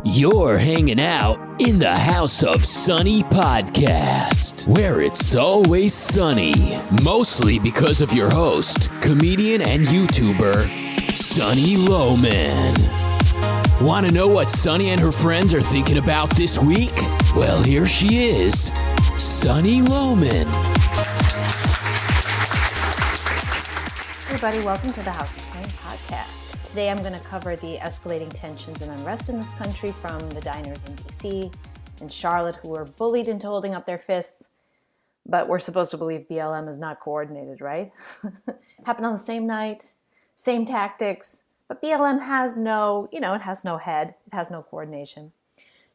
You're hanging out in the House of Sunny podcast, where it's always sunny, mostly because of your host, comedian and YouTuber, Sunny Loman. Want to know what Sunny and her friends are thinking about this week? Well, here she is, Sunny Loman. Everybody, welcome to the House of Sunny podcast. Today I'm going to cover the escalating tensions and unrest in this country from the diners in DC and Charlotte who were bullied into holding up their fists, but we're supposed to believe BLM is not coordinated, right? Happened on the same night, same tactics, but BLM has no, it has no head, it has no coordination.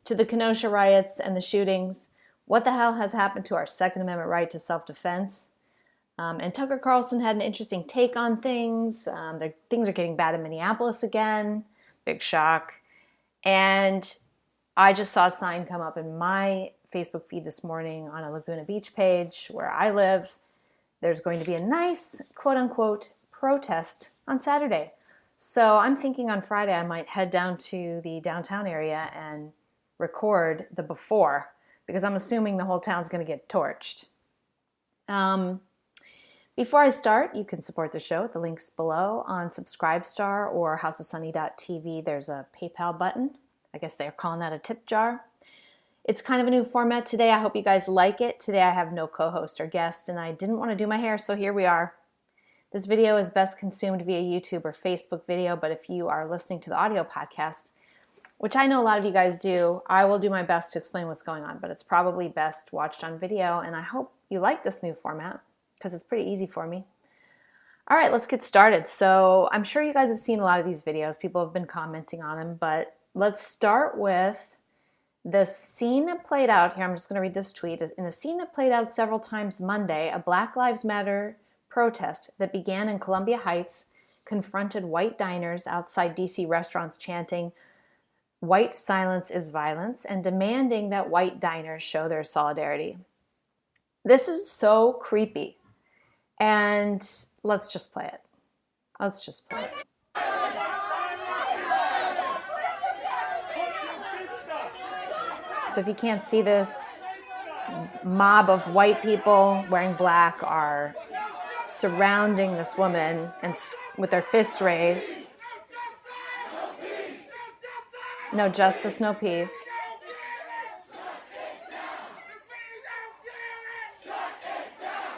To the Kenosha riots and the shootings, what the hell has happened to our Second Amendment right to self-defense? And Tucker Carlson had an interesting take on things. Things are getting bad in Minneapolis again. Big shock. And I just saw a sign come up in my Facebook feed this morning on a Laguna Beach page where I live. There's going to be a nice, quote-unquote, protest on Saturday. So I'm thinking on Friday I might head down to the downtown area and record the before, because I'm assuming the whole town's going to get torched. Before I start, you can support the show at the links below on Subscribestar or houseofsunny.tv. There's a PayPal button. I guess they're calling that a tip jar. It's kind of a new format today. I hope you guys like it. Today I have no co-host or guest, and I didn't want to do my hair, so here we are. This video is best consumed via YouTube or Facebook video, but if you are listening to the audio podcast, which I know a lot of you guys do, I will do my best to explain what's going on, but it's probably best watched on video, and I hope you like this new format, because it's pretty easy for me. All right, let's get started. So I'm sure you guys have seen a lot of these videos. People have been commenting on them, but let's start with the scene that played out here. I'm just going to read this tweet. In a scene that played out several times Monday, a Black Lives Matter protest that began in Columbia Heights confronted white diners outside DC restaurants chanting, "White silence is violence," and demanding that white diners show their solidarity. This is so creepy. And let's just play it. Let's just play it. So if you can't see this, mob of white people wearing black are surrounding this woman and with their fists raised. No justice, no peace.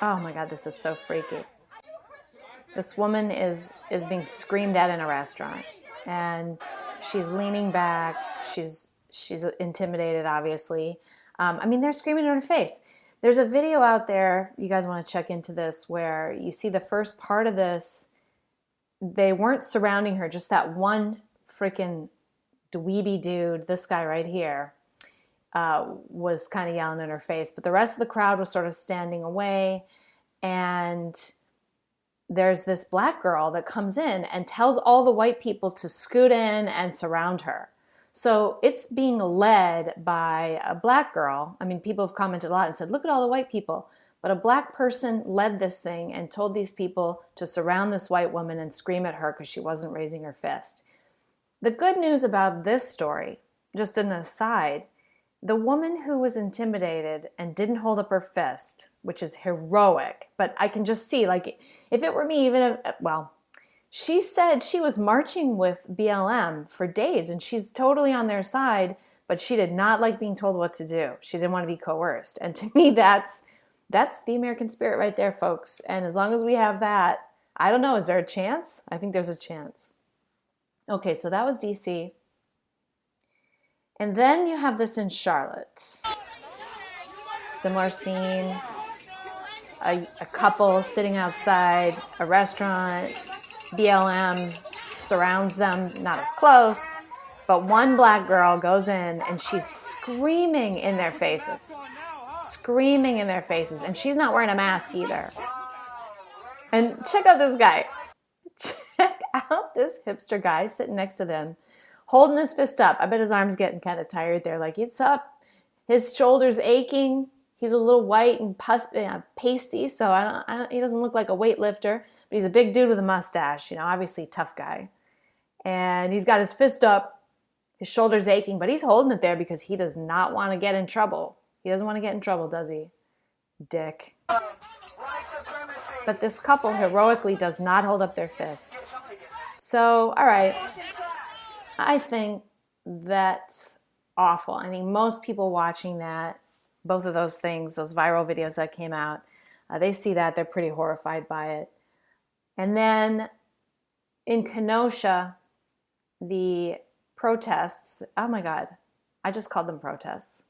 Oh my God, this is so freaky. This woman is being screamed at in a restaurant, and she's leaning back. She's intimidated, obviously. They're screaming in her face. There's a video out there, you guys want to check into this, where you see the first part of this. They weren't surrounding her, just that one freaking dweeby dude, this guy right here, was kind of yelling in her face, but the rest of the crowd was sort of standing away, and there's this black girl that comes in and tells all the white people to scoot in and surround her. So it's being led by a black girl. People have commented a lot and said, look at all the white people, but a black person led this thing and told these people to surround this white woman and scream at her because she wasn't raising her fist. The good news about this story, just an aside, the woman who was intimidated and didn't hold up her fist, which is heroic, but I can just see, if it were me, she said she was marching with BLM for days and she's totally on their side, but she did not like being told what to do. She didn't want to be coerced. And to me, that's the American spirit right there, folks. And as long as we have that, I don't know, is there a chance? I think there's a chance. Okay, so that was DC. And then you have this in Charlotte. Similar scene, a couple sitting outside a restaurant, BLM surrounds them, not as close, but one black girl goes in and she's screaming in their faces, and she's not wearing a mask either. And check out this guy. Check out this hipster guy sitting next to them, holding his fist up. I bet his arm's getting kind of tired there. It's up. His shoulder's aching. He's a little white and pasty, so he doesn't look like a weightlifter, but he's a big dude with a mustache, obviously tough guy. And he's got his fist up. His shoulder's aching, but he's holding it there because he does not want to get in trouble. He doesn't want to get in trouble, does he? Dick. But this couple heroically does not hold up their fists. So, all right. I think that's awful. I think most people watching that, both of those things, those viral videos that came out, they see that, they're pretty horrified by it. And then in Kenosha, the protests, oh my God, I just called them protests.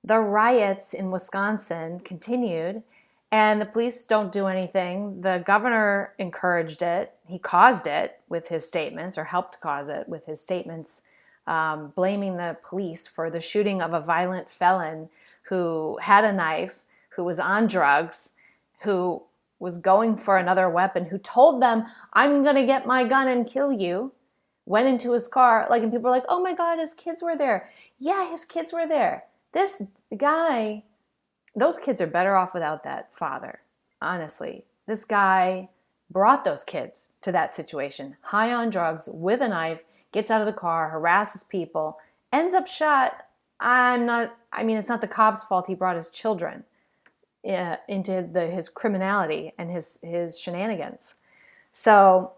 The riots in Wisconsin continued, and the police don't do anything. The governor encouraged it. He caused it with his statements, or helped cause it with his statements, blaming the police for the shooting of a violent felon who had a knife, who was on drugs, who was going for another weapon, who told them, I'm going to get my gun and kill you. Went into his car, and people were like, oh my God, his kids were there. Yeah, his kids were there. This guy, those kids are better off without that father, honestly. This guy brought those kids to that situation, high on drugs, with a knife, gets out of the car, harasses people, ends up shot. It's not the cop's fault he brought his children into his criminality and his shenanigans. So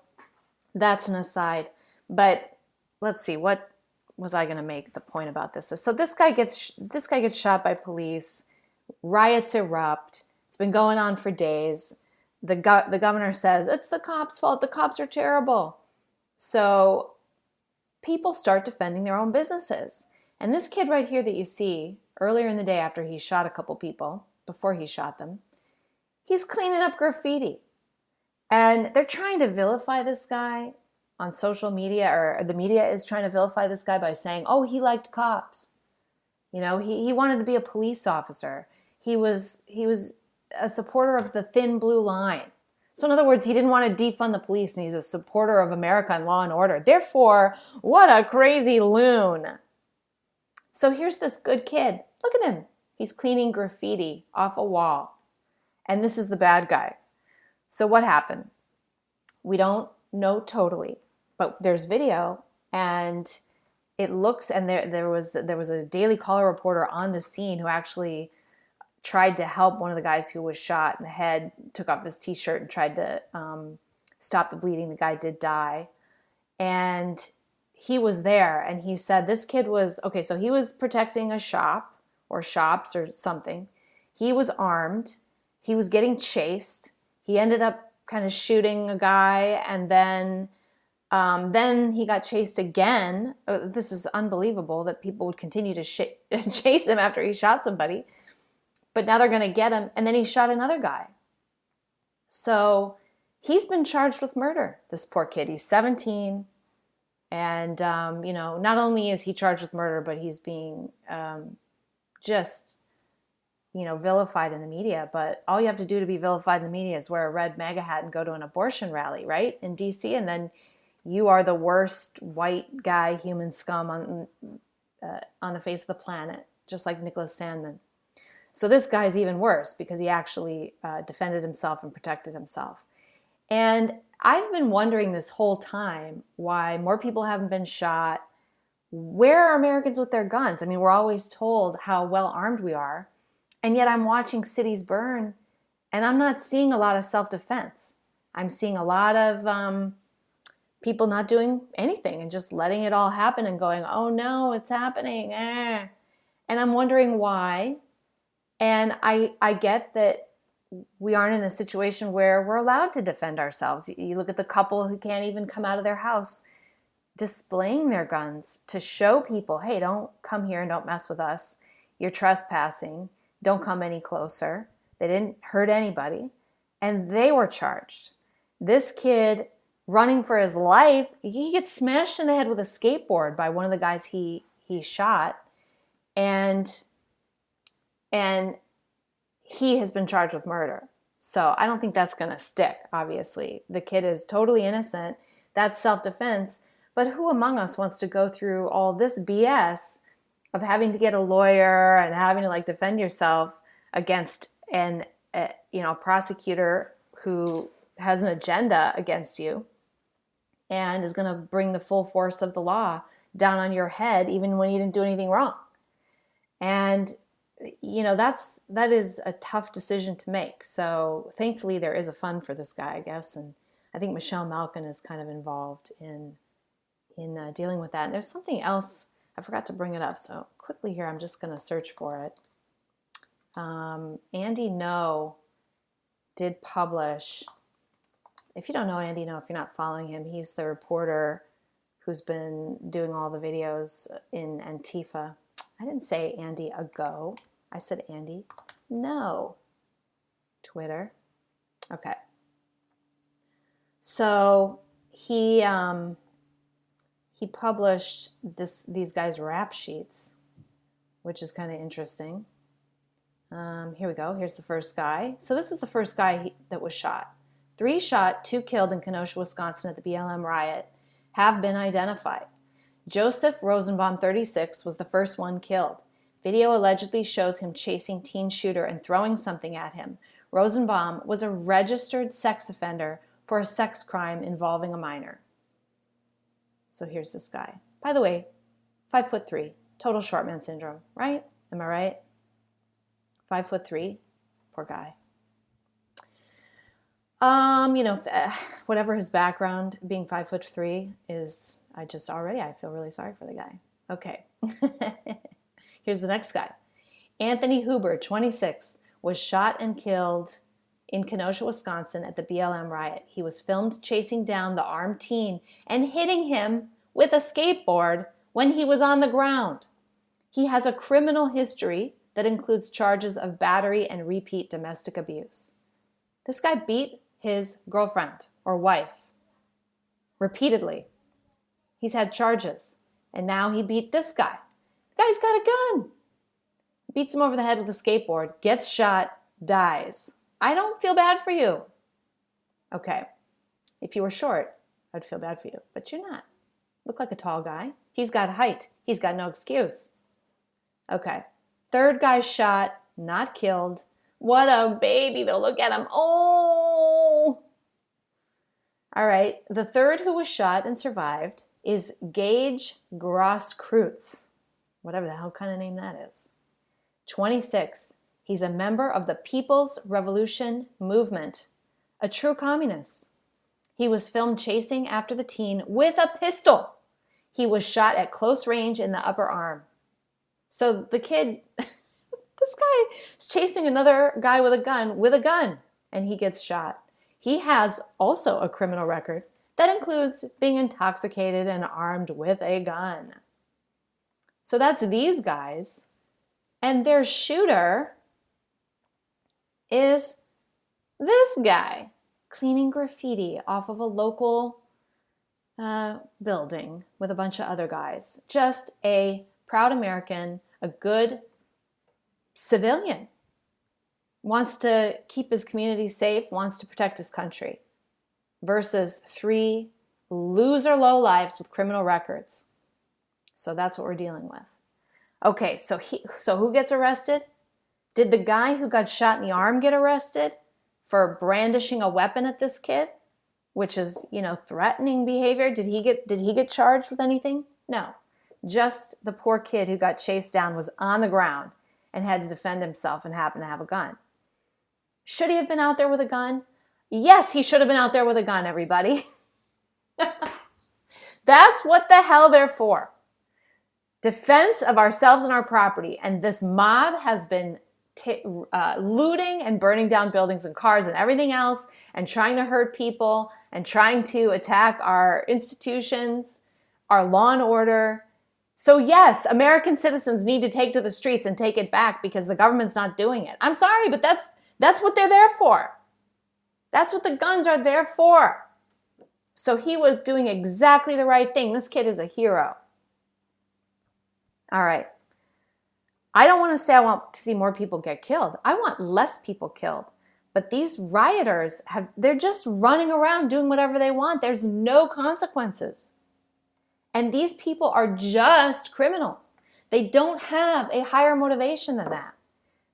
that's an aside. But let's see, what was I going to make the point about this? So this guy gets shot by police. Riots erupt. It's been going on for days. The governor says it's the cops' fault. The cops are terrible. So people start defending their own businesses. And this kid right here that you see earlier in the day, after he shot a couple people, before he shot them, he's cleaning up graffiti. And they're trying to vilify this guy on social media, or the media is trying to vilify this guy by saying, oh, he liked cops. He wanted to be a police officer. He was a supporter of the thin blue line. So in other words, he didn't want to defund the police, and he's a supporter of America and law and order. Therefore, what a crazy loon. So here's this good kid. Look at him. He's cleaning graffiti off a wall. And this is the bad guy. So what happened? We don't know totally, but there's video, and it looks, and there was a Daily Caller reporter on the scene who actually tried to help one of the guys who was shot in the head, took off his t-shirt and tried to stop the bleeding. The guy did die. And he was there, and he said this kid was, okay, so he was protecting a shop or shops or something. He was armed. He was getting chased. He ended up kind of shooting a guy, and then he got chased again. This is unbelievable that people would continue to chase him after he shot somebody. But now they're going to get him, and then he shot another guy. So he's been charged with murder, this poor kid. He's 17, and, not only is he charged with murder, but he's being vilified in the media. But all you have to do to be vilified in the media is wear a red MAGA hat and go to an abortion rally, right, in D.C., and then you are the worst white guy, human scum on the face of the planet, just like Nicholas Sandmann. So this guy's even worse because he actually defended himself and protected himself. And I've been wondering this whole time why more people haven't been shot. Where are Americans with their guns? I mean, we're always told how well armed we are. And yet I'm watching cities burn, and I'm not seeing a lot of self-defense. I'm seeing a lot of people not doing anything and just letting it all happen and going, oh no, it's happening. And I'm wondering why. And I get that we aren't in a situation where we're allowed to defend ourselves. You look at the couple who can't even come out of their house displaying their guns to show people, hey, don't come here and don't mess with us. You're trespassing. Don't come any closer. They didn't hurt anybody. And they were charged. This kid running for his life, he gets smashed in the head with a skateboard by one of the guys he shot. And he has been charged with murder. So I don't think that's going to stick, obviously. The kid is totally innocent. That's self-defense. But who among us wants to go through all this BS of having to get a lawyer and having to defend yourself against a prosecutor who has an agenda against you and is going to bring the full force of the law down on your head even when you didn't do anything wrong. And that is a tough decision to make. So thankfully there is a fund for this guy, I guess, and I think Michelle Malkin is kind of involved in dealing with that. And there's something else I forgot to bring it up, so quickly here I'm just going to search for it. Andy No did publish. If you don't know Andy No, if you're not following him, he's the reporter who's been doing all the videos in Antifa. I didn't say Andy ago. I said Andy No. Twitter. Okay. So he published these guys' rap sheets, which is kind of interesting. Here we go. Here's the first guy. So this is the first guy that was shot. 3 shot, 2 killed in Kenosha, Wisconsin at the BLM riot have been identified. Joseph Rosenbaum, 36, was the first one killed. Video allegedly shows him chasing teen shooter and throwing something at him. Rosenbaum was a registered sex offender for a sex crime involving a minor. So here's this guy. By the way, 5'3", total short man syndrome, right? Am I right? 5'3", poor guy. Whatever his background, being 5'3" is, I feel really sorry for the guy. Okay. Here's the next guy. Anthony Huber, 26, was shot and killed in Kenosha, Wisconsin at the BLM riot. He was filmed chasing down the armed teen and hitting him with a skateboard when he was on the ground. He has a criminal history that includes charges of battery and repeat domestic abuse. This guy beat his girlfriend or wife repeatedly. He's had charges, and now he beat this guy. The guy's got a gun. Beats him over the head with a skateboard, gets shot, dies. I don't feel bad for you. Okay, if you were short, I'd feel bad for you, but you're not. Look like a tall guy. He's got height. He's got no excuse. Okay, third guy shot, not killed. What a baby, though. Look at him. Oh! All right, the third who was shot and survived is Gage Grosskreutz. Whatever the hell kind of name that is. 26. He's a member of the People's Revolution Movement, a true communist. He was filmed chasing after the teen with a pistol. He was shot at close range in the upper arm. So the kid, this guy is chasing another guy with a gun, and he gets shot. He has also a criminal record that includes being intoxicated and armed with a gun. So that's these guys. And their shooter is this guy cleaning graffiti off of a local building with a bunch of other guys. Just a proud American, a good civilian. Wants to keep his community safe, wants to protect his country. Versus 3 loser lowlifes with criminal records. So that's what we're dealing with. Okay, so who gets arrested? Did the guy who got shot in the arm get arrested for brandishing a weapon at this kid, which is, threatening behavior? Did he get charged with anything? No. Just the poor kid who got chased down was on the ground and had to defend himself and happened to have a gun. Should he have been out there with a gun? Yes, he should have been out there with a gun, everybody. That's what the hell they're for. Defense of ourselves and our property. And this mob has been looting and burning down buildings and cars and everything else and trying to hurt people and trying to attack our institutions, our law and order. So yes, American citizens need to take to the streets and take it back because the government's not doing it. I'm sorry, but that's what they're there for. That's what the guns are there for. So he was doing exactly the right thing. This kid is a hero. All right. I don't want to say I want to see more people get killed. I want less people killed. But these rioters, they're just running around doing whatever they want. There's no consequences. And these people are just criminals. They don't have a higher motivation than that.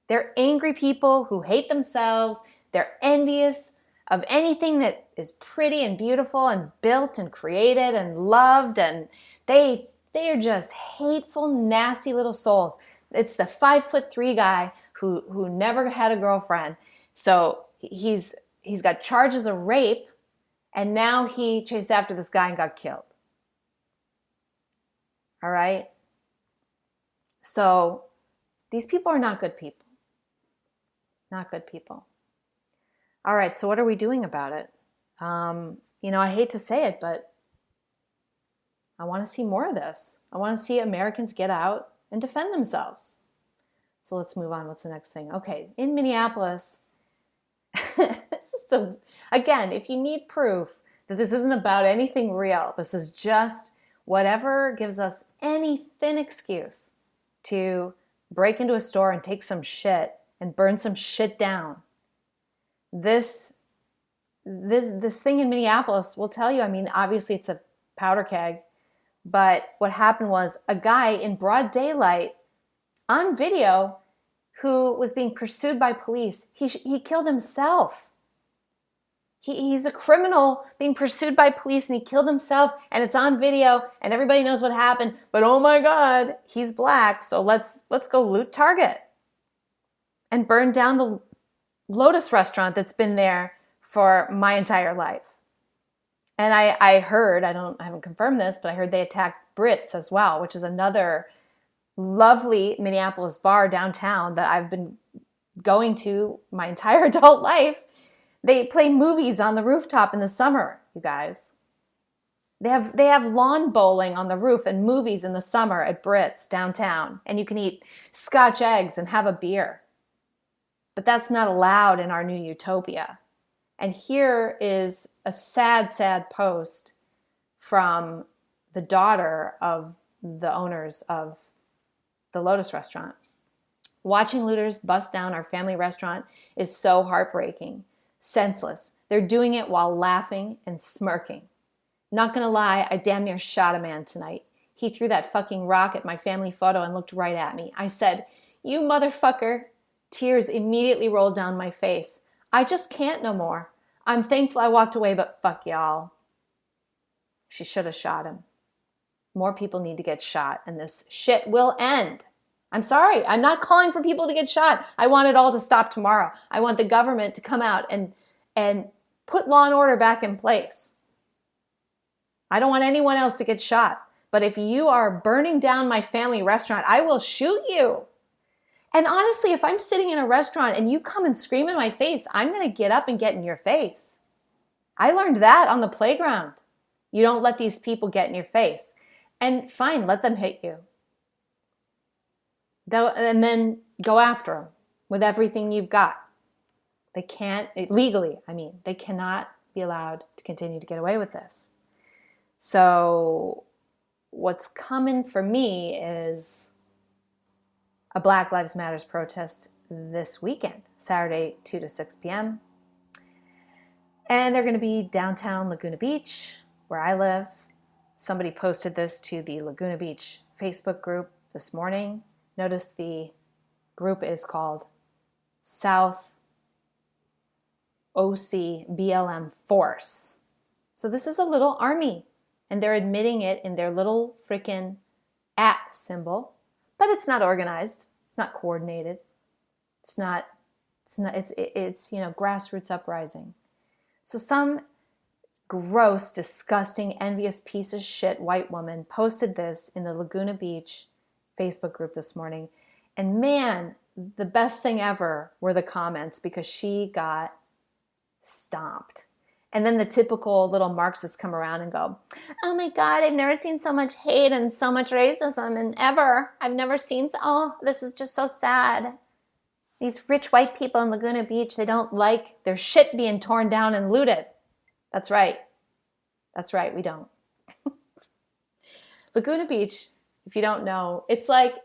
They're angry people who hate themselves. They're envious of anything that is pretty and beautiful and built and created and loved. And they They are just hateful, nasty little souls. It's the 5'3" guy who never had a girlfriend. So he's got charges of rape, and now he chased after this guy and got killed. All right? So these people are not good people. Not good people. All right, so what are we doing about it? I hate to say it, but I want to see more of this. I want to see Americans get out and defend themselves. So let's move on. What's the next thing? Okay, in Minneapolis, again, if you need proof that this isn't about anything real, this is just whatever gives us any thin excuse to break into a store and take some shit and burn some shit down. This thing in Minneapolis will tell you, obviously it's a powder keg, but what happened was a guy in broad daylight on video who was being pursued by police, he killed himself. He's a criminal being pursued by police, and he killed himself, and it's on video, and everybody knows what happened, but oh my God, he's black, so let's go loot Target and burn down the Lotus restaurant that's been there for my entire life. And I heard, I haven't confirmed this, but I heard they attacked Brits as well, which is another lovely Minneapolis bar downtown that I've been going to my entire adult life. They play movies on the rooftop in the summer, you guys. They have lawn bowling on the roof and movies in the summer at Brits downtown. And you can eat Scotch eggs and have a beer. But that's not allowed in our new utopia. And here is a sad, sad post from the daughter of the owners of the Lotus restaurant. Watching looters bust down our family restaurant is so heartbreaking, senseless. They're doing it while laughing and smirking. Not gonna lie, I damn near shot a man tonight. He threw that fucking rock at my family photo and looked right at me. I said, "You motherfucker." Tears immediately rolled down my face. I just can't no more. I'm thankful I walked away, but fuck y'all. She should have shot him. More people need to get shot, and this shit will end. I'm sorry. I'm not calling for people to get shot. I want it all to stop tomorrow. I want the government to come out and put law and order back in place. I don't want anyone else to get shot. But if you are burning down my family restaurant, I will shoot you. And honestly, if I'm sitting in a restaurant and you come and scream in my face, I'm going to get up and get in your face. I learned that on the playground. You don't let these people get in your face. And fine, let them hit you. And then go after them with everything you've got. They can't, legally, they cannot be allowed to continue to get away with this. So what's coming for me is a Black Lives Matters protest this weekend, Saturday, 2 to 6 p.m. And they're going to be downtown Laguna Beach, where I live. Somebody posted this to the Laguna Beach Facebook group this morning. Notice the group is called South OC BLM Force. So this is a little army, and they're admitting it in their little freaking @ symbol. But it's not organized. It's not coordinated. It's grassroots uprising. So some gross, disgusting, envious piece of shit white woman posted this in the Laguna Beach Facebook group this morning. And man, the best thing ever were the comments because she got stomped. And then the typical little Marxists come around and go, "Oh my God, I've never seen so much hate and so much racism and ever. I've never seen this is just so sad. These rich white people in Laguna Beach, they don't like their shit being torn down and looted." That's right. That's right, we don't. Laguna Beach, if you don't know, it's like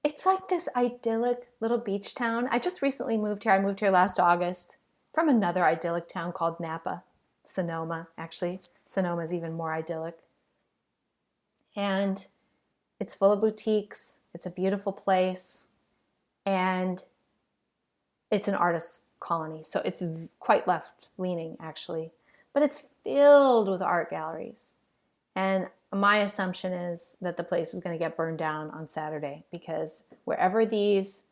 this idyllic little beach town. I just recently moved here. I moved here last August from another idyllic town called Napa. Sonoma, actually. Sonoma is even more idyllic. And it's full of boutiques. It's a beautiful place. And it's an artist colony. So it's quite left-leaning, actually. But it's filled with art galleries. And my assumption is that the place is going to get burned down on Saturday, because wherever these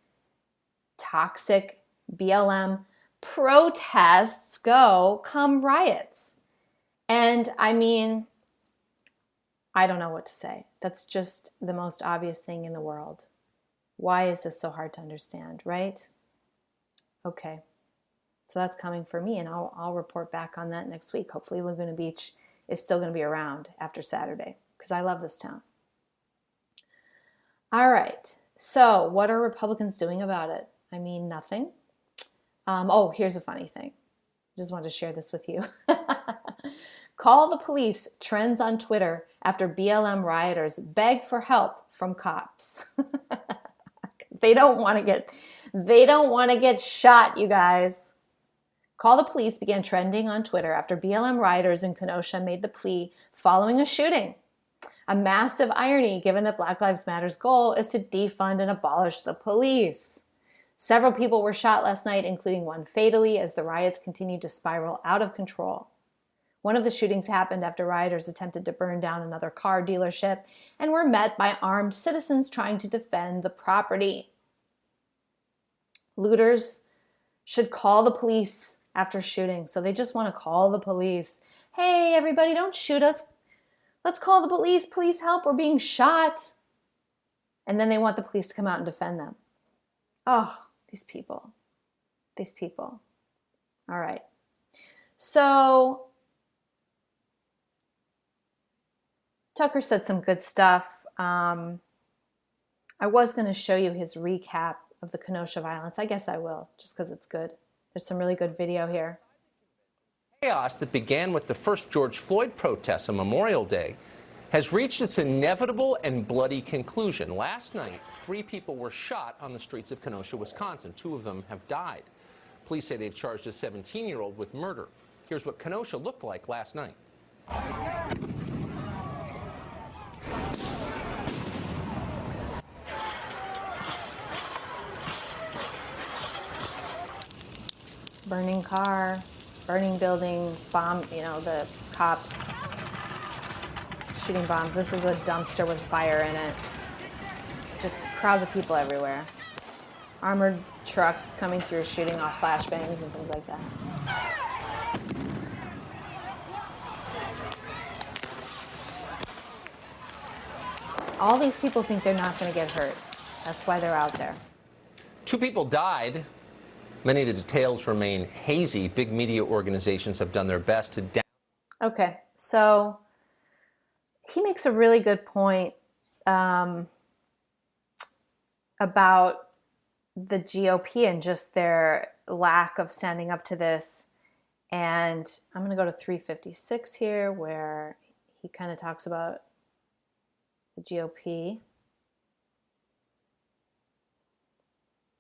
toxic BLM protests go, come riots. And I mean, I don't know what to say. That's just the most obvious thing in the world. Why is this so hard to understand, right? Okay. So that's coming for me, and I'll report back on that next week. Hopefully Laguna Beach is still going to be around after Saturday, because I love this town. All right. So what are Republicans doing about it? I mean, nothing. Here's a funny thing. Just wanted to share this with you. Call the police trends on Twitter after BLM rioters beg for help from cops. They don't want to get shot, you guys. Call the police began trending on Twitter after BLM rioters in Kenosha made the plea following a shooting. A massive irony, given that Black Lives Matter's goal is to defund and abolish the police. Several people were shot last night, including one fatally, as the riots continued to spiral out of control. One of the shootings happened after rioters attempted to burn down another car dealership and were met by armed citizens trying to defend the property. Looters should call the police after shooting, so they just want to call the police. Hey, everybody, don't shoot us. Let's call the police. Police help. We're being shot. And then they want the police to come out and defend them. Oh, these people. These people. All right. So Tucker said some good stuff. I was going to show you his recap of the Kenosha violence. I guess I will, just because it's good. There's some really good video here. Chaos that began with the first George Floyd protests on Memorial Day has reached its inevitable and bloody conclusion. Last night, 3 people were shot on the streets of Kenosha, Wisconsin. 2 of them have died. Police say they've charged a 17-year-old with murder. Here's what Kenosha looked like last night. Burning car, burning buildings, the cops shooting bombs. This is a dumpster with fire in it. Just crowds of people everywhere. Armored trucks coming through, shooting off flashbangs and things like that. All these people think they're not going to get hurt. That's why they're out there. 2 people died. Many of the details remain hazy. Big media organizations have done their best to Okay, so he makes a really good point about the GOP and just their lack of standing up to this. And I'm going to go to 356 here, where he kind of talks about the GOP.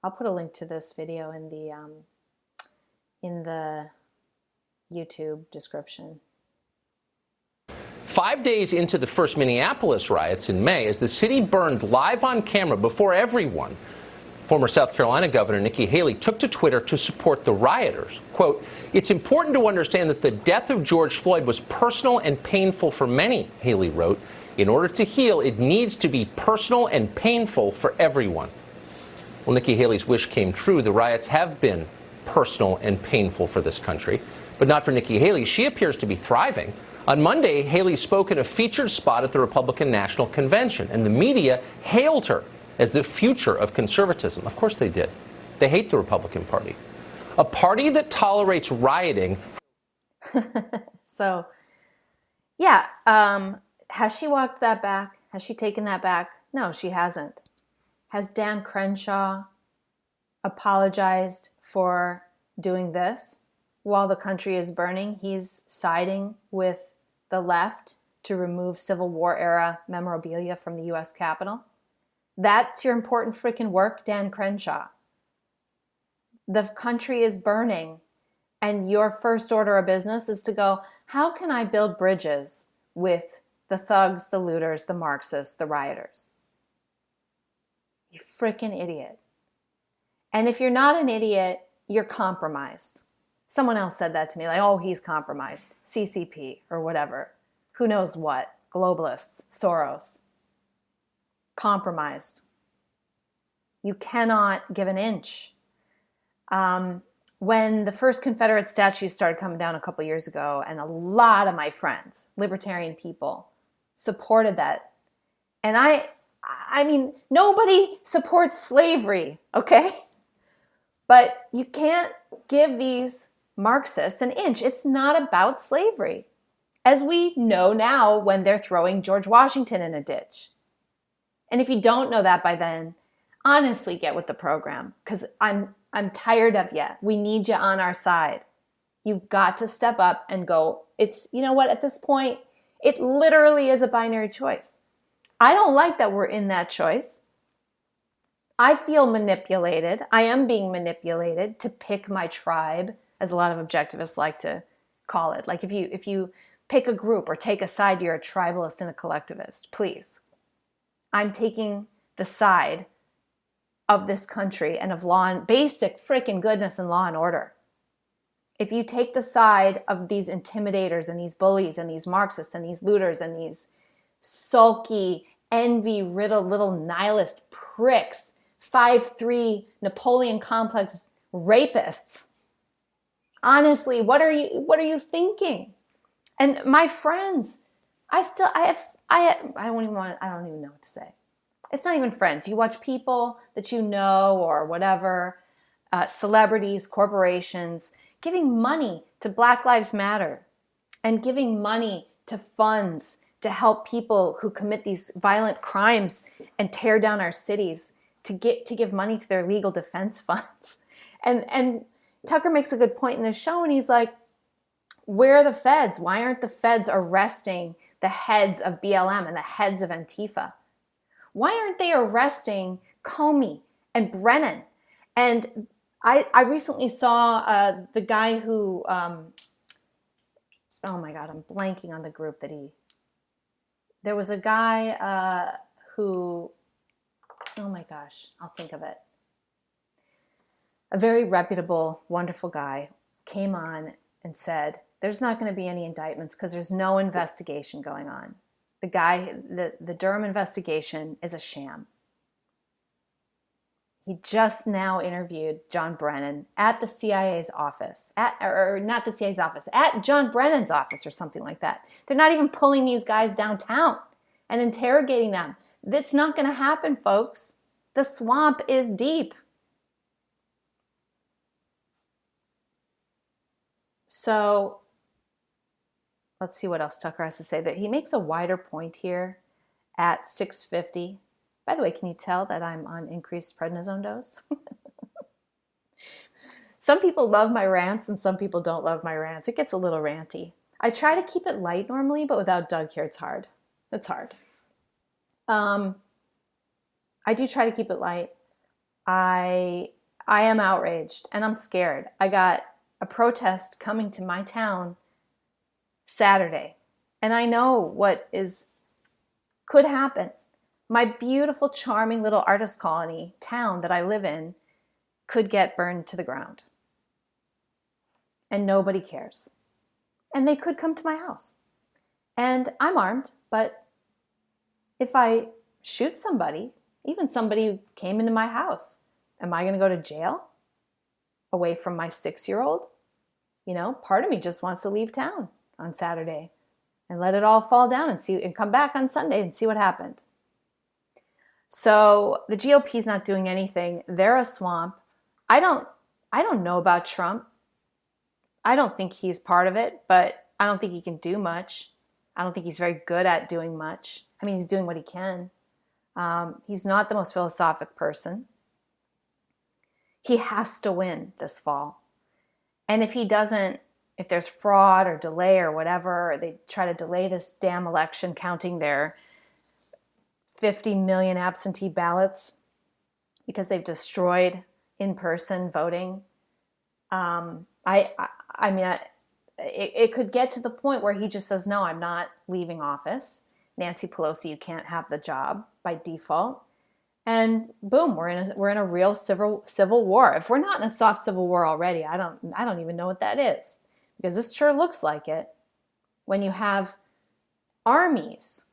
I'll put a link to this video in the YouTube description. 5 days into the first Minneapolis riots in May, as the city burned live on camera before everyone, former South Carolina Governor Nikki Haley took to Twitter to support the rioters. Quote, "It's important to understand that the death of George Floyd was personal and painful for many," Haley wrote. "In order to heal, it needs to be personal and painful for everyone." Well, Nikki Haley's wish came true. The riots have been personal and painful for this country, but not for Nikki Haley. She appears to be thriving. On Monday, Haley spoke in a featured spot at the Republican National Convention, and the media hailed her as the future of conservatism. Of course they did. They hate the Republican Party, a party that tolerates rioting. So, yeah, has she walked that back? Has she taken that back? No, she hasn't. Has Dan Crenshaw apologized for doing this while the country is burning? He's siding with the left to remove Civil War era memorabilia from the U.S. Capitol. That's your important freaking work, Dan Crenshaw. The country is burning, and your first order of business is to go, how can I build bridges with the thugs, the looters, the Marxists, the rioters? You freaking idiot. And if you're not an idiot, you're compromised. Someone else said that to me, like, oh, he's compromised. CCP or whatever. Who knows what. globalists, Soros, compromised. You cannot give an inch. When the first Confederate statues started coming down a couple years ago, and a lot of my friends, libertarian people, supported that. And I mean, nobody supports slavery, okay? But you can't give these Marxists an inch. It's not about slavery. As we know now when they're throwing George Washington in a ditch. And if you don't know that by then, honestly get with the program, because I'm tired of you. We need you on our side. You've got to step up and go. It's, you know what, at this point, it literally is a binary choice. I don't like that we're in that choice. I feel manipulated. I am being manipulated to pick my tribe, as a lot of objectivists like to call it. Like if you pick a group or take a side, you're a tribalist and a collectivist. Please. I'm taking the side of this country and of law and basic freaking goodness and law and order. If you take the side of these intimidators and these bullies and these Marxists and these looters and these sulky, envy-riddled little nihilist pricks, 5'3" Napoleon complex rapists, honestly, what are you thinking? And my friends, I don't even know what to say. It's not even friends. You watch people that you know or whatever, celebrities, corporations, giving money to Black Lives Matter and giving money to funds to help people who commit these violent crimes and tear down our cities, to give money to their legal defense funds. And Tucker makes a good point in this show, and he's like, where are the feds? Why aren't the feds arresting the heads of BLM and the heads of Antifa? Why aren't they arresting Comey and Brennan? And I recently saw the guy who, oh my God, I'm blanking on the group there was a guy who, oh my gosh, I'll think of it. A very reputable, wonderful guy came on and said, there's not going to be any indictments because there's no investigation going on. The Durham investigation is a sham. He just now interviewed John Brennan at the CIA's office, or not the CIA's office, at John Brennan's office or something like that. They're not even pulling these guys downtown and interrogating them. That's not going to happen, folks. The swamp is deep. So let's see what else Tucker has to say. That he makes a wider point here at 6:50. By the way, can you tell that I'm on increased prednisone dose? Some people love my rants and some people don't love my rants. It gets a little ranty. I try to keep it light normally, but without Doug here, it's hard. It's hard. I do try to keep it light. I am outraged and I'm scared. I got a protest coming to my town Saturday, and I know what could happen. My beautiful, charming little artist colony town that I live in could get burned to the ground. And nobody cares. And they could come to my house. And I'm armed, but if I shoot somebody, even somebody who came into my house, am I going to go to jail away from my 6-year-old? You know, part of me just wants to leave town on Saturday and let it all fall down and come back on Sunday and see what happened. So the GOP's not doing anything. They're a swamp. I don't know about Trump. I don't think he's part of it, but I don't think he can do much. I don't think he's very good at doing much. I mean, he's doing what he can. He's not the most philosophic person. He has to win this fall. And if he doesn't, if there's fraud or delay or whatever, or they try to delay this damn election counting their 50 million absentee ballots because they've destroyed in-person voting. It could get to the point where he just says, no, I'm not leaving office. Nancy Pelosi, you can't have the job by default. And boom, we're in a real civil war. If we're not in a soft civil war already, I don't even know what that is, because this sure looks like it. When you have armies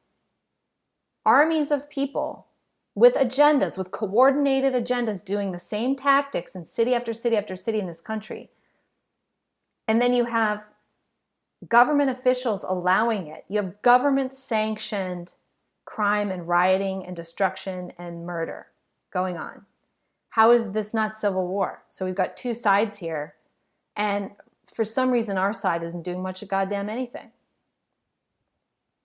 of people with agendas, with coordinated agendas, doing the same tactics in city after city after city in this country. And then you have government officials allowing it. You have government-sanctioned crime and rioting and destruction and murder going on. How is this not civil war? So we've got two sides here, and for some reason our side isn't doing much of goddamn anything.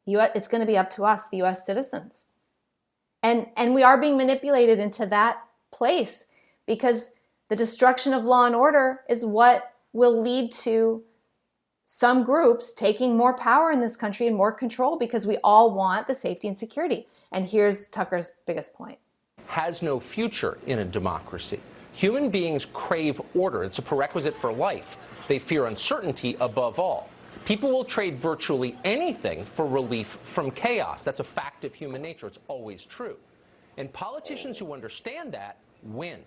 It's going to be up to us, the U.S. citizens. And we are being manipulated into that place because the destruction of law and order is what will lead to some groups taking more power in this country and more control because we all want the safety and security. And here's Tucker's biggest point. Has no future in a democracy. Human beings crave order. It's a prerequisite for life. They fear uncertainty above all. People will trade virtually anything for relief from chaos. That's a fact of human nature. It's always true. And politicians who understand that win.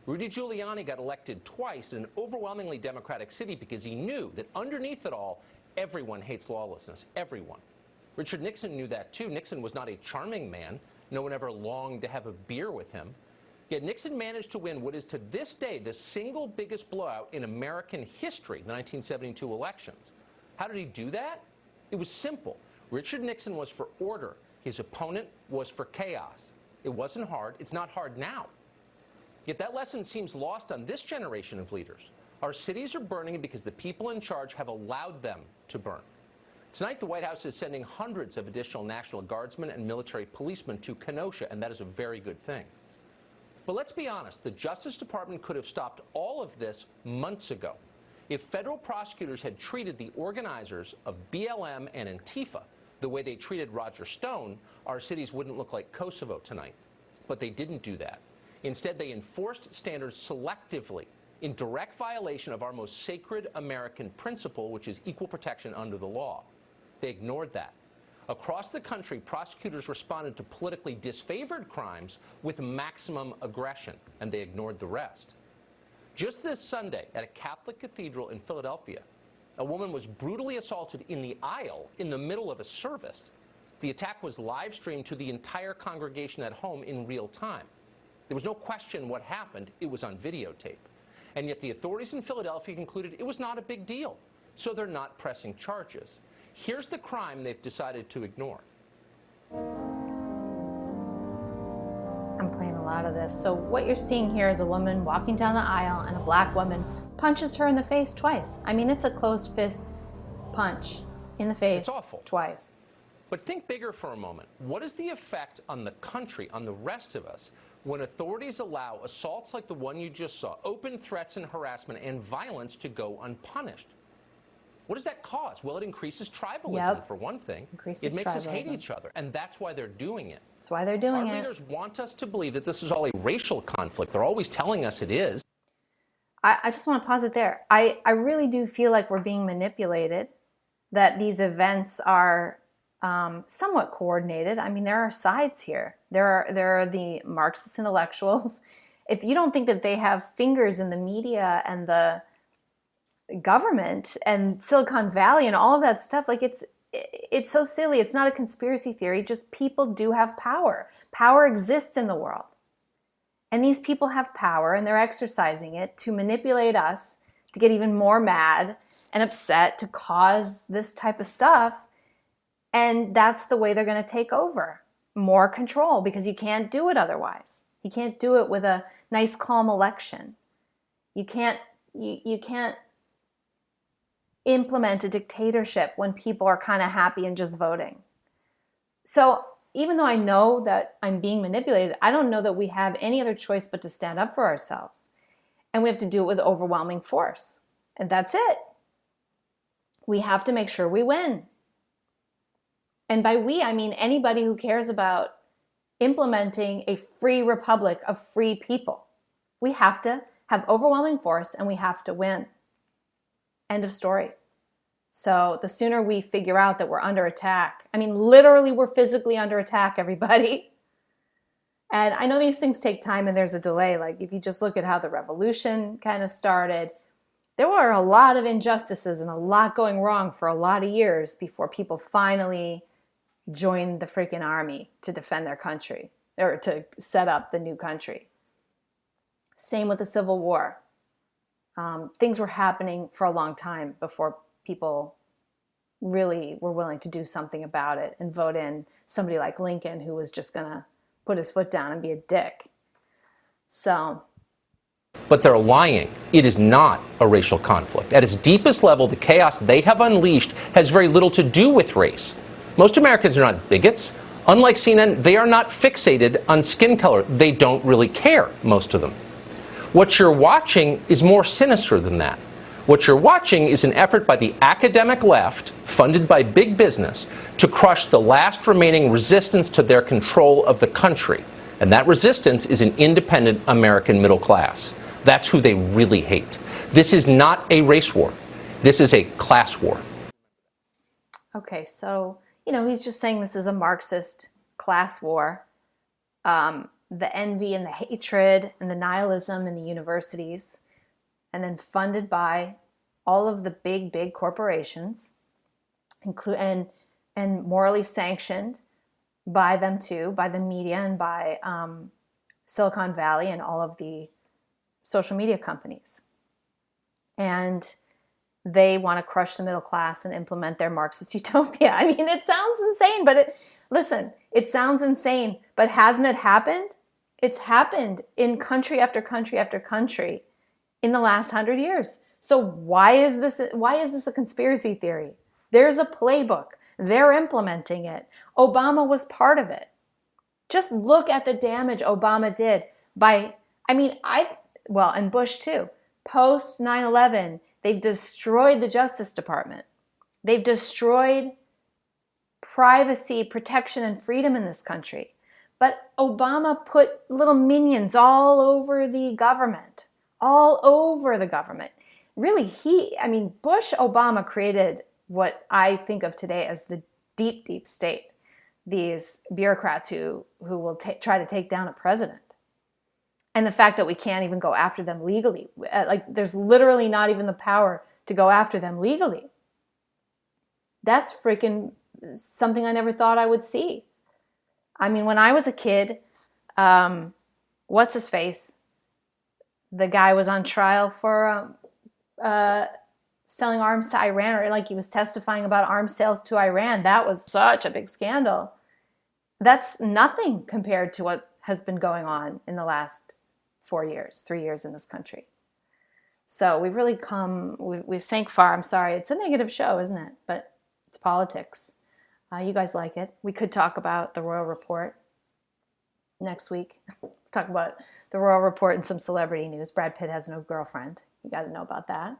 Rudy Giuliani got elected twice in an overwhelmingly Democratic city because he knew that underneath it all, everyone hates lawlessness. Everyone. Richard Nixon knew that too. Nixon was not a charming man. No one ever longed to have a beer with him. Yet Nixon managed to win what is to this day the single biggest blowout in American history, the 1972 elections. How did he do that? It was simple. Richard Nixon was for order. His opponent was for chaos. It wasn't hard. It's not hard now. Yet that lesson seems lost on this generation of leaders. Our cities are burning because the people in charge have allowed them to burn. Tonight, the White House is sending hundreds of additional National Guardsmen and military policemen to Kenosha, and that is a very good thing. But let's be honest, the Justice Department could have stopped all of this months ago if federal prosecutors had treated the organizers of BLM and Antifa the way they treated Roger Stone. Our cities wouldn't look like Kosovo tonight. But they didn't do that. Instead, they enforced standards selectively in direct violation of our most sacred American principle, which is equal protection under the law. They ignored that. Across the country, prosecutors responded to politically disfavored crimes with maximum aggression, and they ignored the rest. Just this Sunday, at a Catholic cathedral in Philadelphia, a woman was brutally assaulted in the aisle in the middle of a service. The attack was live streamed to the entire congregation at home in real time. There was no question what happened. It was on videotape. And yet the authorities in Philadelphia concluded it was not a big deal, so they're not pressing charges. Here's the crime they've decided to ignore. I'm playing a lot of this. So what you're seeing here is a woman walking down the aisle and a black woman punches her in the face twice. I mean, it's a closed fist punch in the face. It's awful. Twice. But think bigger for a moment. What is the effect on the country, on the rest of us, when authorities allow assaults like the one you just saw, open threats and harassment and violence to go unpunished? What does that cause? Well, it increases tribalism, for one thing. It makes us hate each other, and that's why they're doing it. That's why they're doing it. Our leaders want us to believe that this is all a racial conflict. They're always telling us it is. I just want to pause it there. I really do feel like we're being manipulated, that these events are somewhat coordinated. I mean, there are sides here. There are the Marxist intellectuals. If you don't think that they have fingers in the media and the government and Silicon Valley and all of that stuff, like it's so silly. It's not a conspiracy theory. Just people do have power. Power exists in the world. And these people have power and they're exercising it to manipulate us, to get even more mad and upset, to cause this type of stuff. And that's the way they're going to take over. More control, because you can't do it otherwise. You can't do it with a nice, calm election. You can't implement a dictatorship when people are kind of happy and just voting. So even though I know that I'm being manipulated, I don't know that we have any other choice but to stand up for ourselves. And we have to do it with overwhelming force. And that's it. We have to make sure we win. And by we, I mean anybody who cares about implementing a free republic of free people. We have to have overwhelming force and we have to win. End of story. So the sooner we figure out that we're under attack, I mean, literally we're physically under attack, everybody. And I know these things take time and there's a delay. Like if you just look at how the revolution kind of started, there were a lot of injustices and a lot going wrong for a lot of years before people finally join the freaking army to defend their country or to set up the new country. Same with the Civil War. Things were happening for a long time before people really were willing to do something about it and vote in somebody like Lincoln, who was just going to put his foot down and be a dick. So. But they're lying. It is not a racial conflict. At its deepest level, the chaos they have unleashed has very little to do with race. Most Americans are not bigots. Unlike CNN, they are not fixated on skin color. They don't really care, most of them. What you're watching is more sinister than that. What you're watching is an effort by the academic left, funded by big business, to crush the last remaining resistance to their control of the country. And that resistance is an independent American middle class. That's who they really hate. This is not a race war. This is a class war. Okay, so, he's just saying this is a Marxist class war. The envy and the hatred and the nihilism in the universities, and then funded by all of the big corporations, and morally sanctioned by them too, by the media and by Silicon Valley and all of the social media companies. And they want to crush the middle class and implement their Marxist utopia. I mean, it sounds insane, but it sounds insane, but hasn't it happened? It's happened in country after country after country in the last 100 years. So why is this a conspiracy theory? There's a playbook. They're implementing it. Obama was part of it. Just look at the damage Obama did and Bush too. Post 9/11, they've destroyed the Justice Department. They've destroyed privacy, protection, and freedom in this country. But Obama put little minions all over the government. Really, Bush Obama created what I think of today as the deep state. These bureaucrats who will try to take down a president. And the fact that we can't even go after them legally. There's literally not even the power to go after them legally. That's freaking something I never thought I would see. When I was a kid, what's his face? The guy was on trial for selling arms to Iran, or he was testifying about arms sales to Iran. That was such a big scandal. That's nothing compared to what has been going on in the last 3 years in this country. So we've really we've sank far. I'm sorry. It's a negative show, isn't it? But it's politics. You guys like it. We could talk about the Royal Report next week. Talk about the Royal Report and some celebrity news. Brad Pitt has no girlfriend. You got to know about that.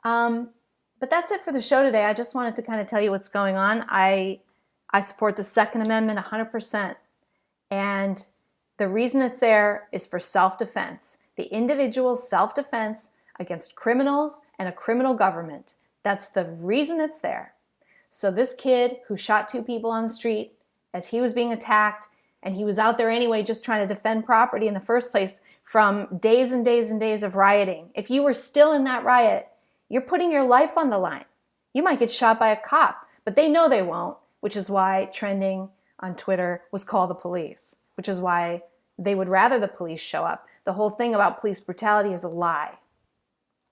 But that's it for the show today. I just wanted to kind of tell you what's going on. I support the Second Amendment 100%. And the reason it's there is for self-defense. The individual's self-defense against criminals and a criminal government. That's the reason it's there. So this kid who shot 2 people on the street as he was being attacked, and he was out there anyway just trying to defend property in the first place from days and days and days of rioting. If you were still in that riot, you're putting your life on the line. You might get shot by a cop, but they know they won't, which is why trending on Twitter was call the police, which is why they would rather the police show up. The whole thing about police brutality is a lie.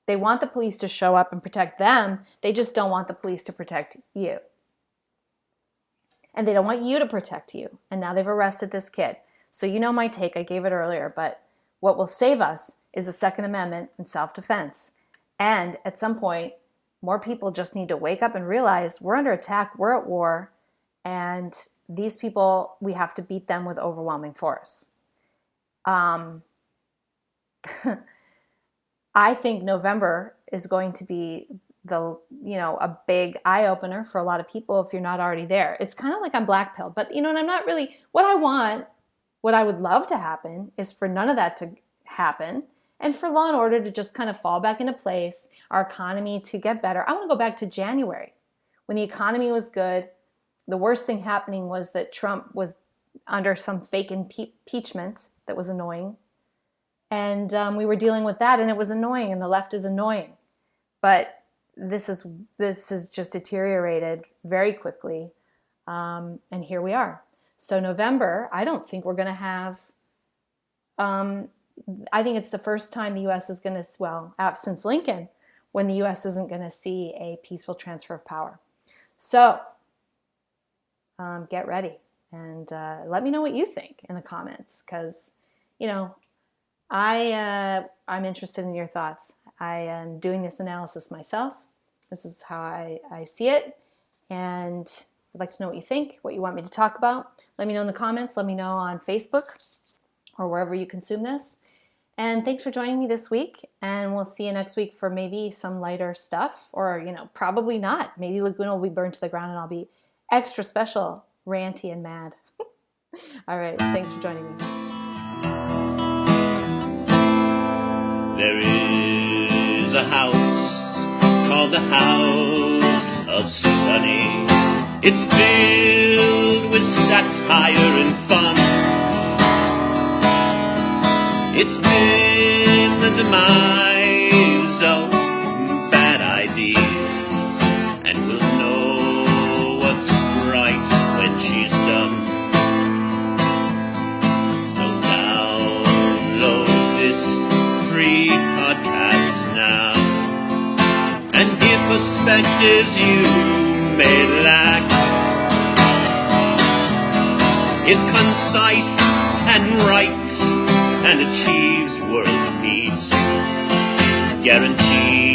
They want the police to show up and protect them. They just don't want the police to protect you. And they don't want you to protect you. And now they've arrested this kid. So you know my take. I gave it earlier. But what will save us is the Second Amendment and self-defense. And at some point, more people just need to wake up and realize we're under attack. We're at war. And these people, we have to beat them with overwhelming force. I think November is going to be a big eye-opener for a lot of people if you're not already there. It's kind of like I'm blackpilled, but and I'm not really, what I would love to happen is for none of that to happen and for law and order to just kind of fall back into place, our economy to get better. I want to go back to January when the economy was good. The worst thing happening was that Trump was under some fake impeachment that was annoying. And we were dealing with that, and it was annoying, and the left is annoying. But this has just deteriorated very quickly. And here we are. So November, I don't think we're going to have, I think it's the first time the U.S. is going to, well, since Lincoln, when the U.S. isn't going to see a peaceful transfer of power. So get ready and let me know what you think in the comments, because, you know, I'm interested in your thoughts. I am doing this analysis myself. This is how I see it. And I'd like to know what you think, what you want me to talk about. Let me know in the comments. Let me know on Facebook or wherever you consume this. And thanks for joining me this week. And we'll see you next week for maybe some lighter stuff, or, you know, probably not. Maybe Laguna will be burned to the ground and I'll be extra special, ranty and mad. All right. Thanks for joining me. There is a house called the House of Sunny. It's filled with satire and fun. It's been the demise of bad ideas, and we'll know what's right when she's done. So download this free podcast now and give perspectives you may lack. It's concise and right and achieves world peace, guaranteed.